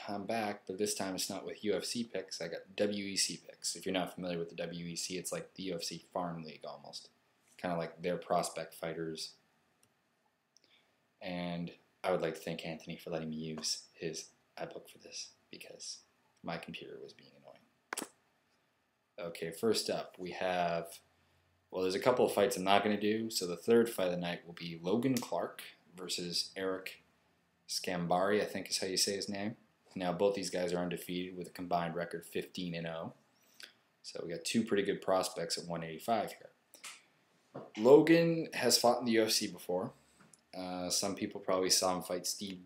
I'm back, but this time it's not with UFC picks. I got WEC picks. If you're not familiar with the WEC, it's like the UFC Farm League almost. Kind of like their prospect fighters. And I would like to thank Anthony for letting me use his iBook for this because my computer was being annoying. Okay, first up we have, well, there's a couple of fights I'm not going to do. So the third fight of the night will be Logan Clark versus Eric Scambari, I think is how you say his name. Now both these guys are undefeated with a combined record 15-0. So we got two pretty good prospects at 185 here. Logan has fought in the UFC before. Some people probably saw him fight Steve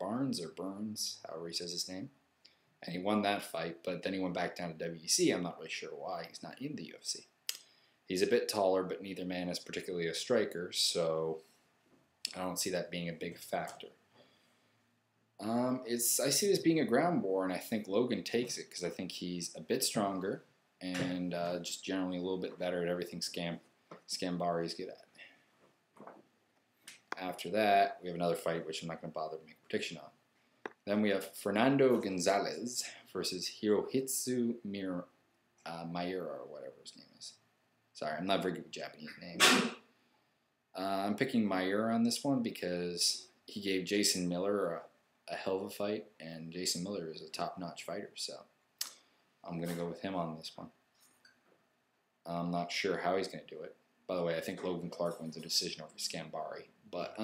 Barnes or Burns, however he says his name. And he won that fight, but then he went back down to WEC. I'm not really sure why. He's not in the UFC. He's a bit taller, but neither man is particularly a striker, so I don't see that being a big factor. I see this being a ground war, and I think Logan takes it because I think he's a bit stronger and just generally a little bit better at everything Scambari is good at. After that, we have another fight, which I'm not going to bother to make a prediction on. Then we have Fernando Gonzalez versus Hirohitsu Miura, or whatever his name is. Sorry, I'm not very good with Japanese names. I'm picking Miura on this one because he gave Jason Miller a hell of a fight, and Jason Miller is a top-notch fighter, so I'm going to go with him on this one. I'm not sure how he's going to do it. By the way, I think Logan Clark wins a decision over Scambari. But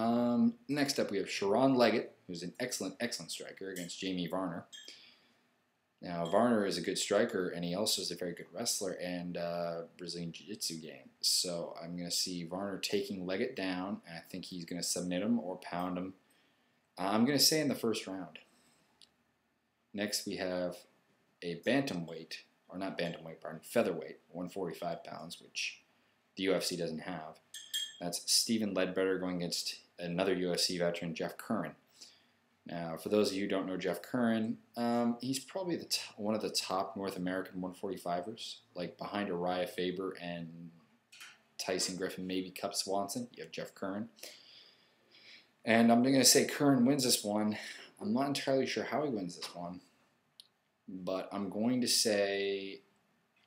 next up we have Sharon Leggett, who's an excellent striker, against Jamie Varner. Now, Varner is a good striker, and he also is a very good wrestler and Brazilian Jiu-Jitsu game. So I'm going to see Varner taking Leggett down, and I think he's going to submit him or pound him. I'm going to say in the first round. Next, we have a bantamweight, or not bantamweight, pardon, featherweight, 145 pounds, which the UFC doesn't have. That's Steven Ledbetter going against another UFC veteran, Jeff Curran. Now, for those of you who don't know Jeff Curran, he's probably one of the top North American 145ers, like behind Uriah Faber and Tyson Griffin, maybe Cub Swanson. You have Jeff Curran. And I'm going to say Curran wins this one. I'm not entirely sure how he wins this one, but I'm going to say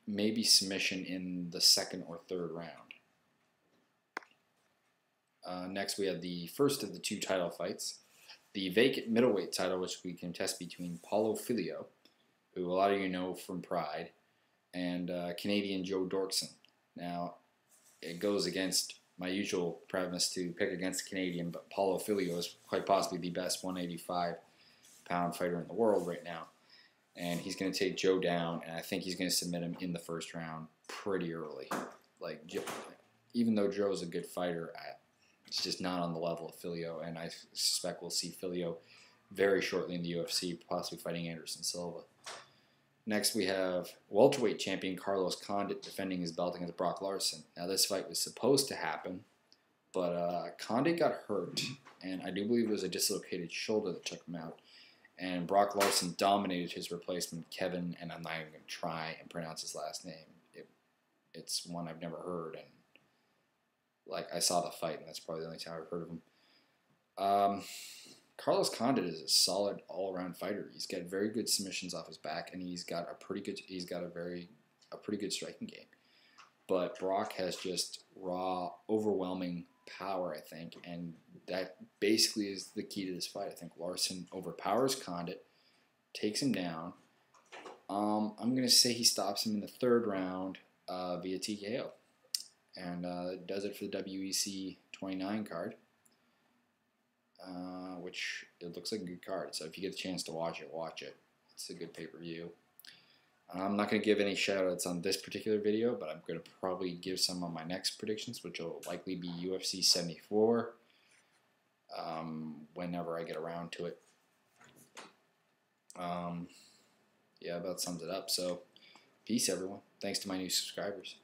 maybe submission in the second or third round. Next, we have the first of the two title fights. The vacant middleweight title, which we contest between Paulo Filho, who a lot of you know from Pride, and Canadian Joe Dorkson. Now, it goes against my usual premise to pick against the Canadian, but Paulo Filho is quite possibly the best 185-pound fighter in the world right now. And he's going to take Joe down, and I think he's going to submit him in the first round pretty early. Like, even though Joe's a good fighter, it's just not on the level of Filho, and I suspect we'll see Filho very shortly in the UFC, possibly fighting Anderson Silva. Next, we have welterweight champion Carlos Condit defending his belt against Brock Larson. Now, this fight was supposed to happen, but Condit got hurt, and I do believe it was a dislocated shoulder that took him out. And Brock Larson dominated his replacement, Kevin, and I'm not even going to try and pronounce his last name. It's one I've never heard, and like, I saw the fight, and that's probably the only time I've heard of him. Carlos Condit is a solid all-around fighter. He's got very good submissions off his back, and he's got a pretty good striking game. But Brock has just raw, overwhelming power, I think, and that basically is the key to this fight. I think Larson overpowers Condit, takes him down. I'm going to say he stops him in the third round via TKO. And does it for the WEC 29 card, which it looks like a good card. So if you get the chance to watch it, watch it. It's a good pay-per-view. I'm not going to give any shout-outs on this particular video, but I'm going to probably give some on my next predictions, which will likely be UFC 74 whenever I get around to it. Yeah, about sums it up. So, peace, everyone. Thanks to my new subscribers.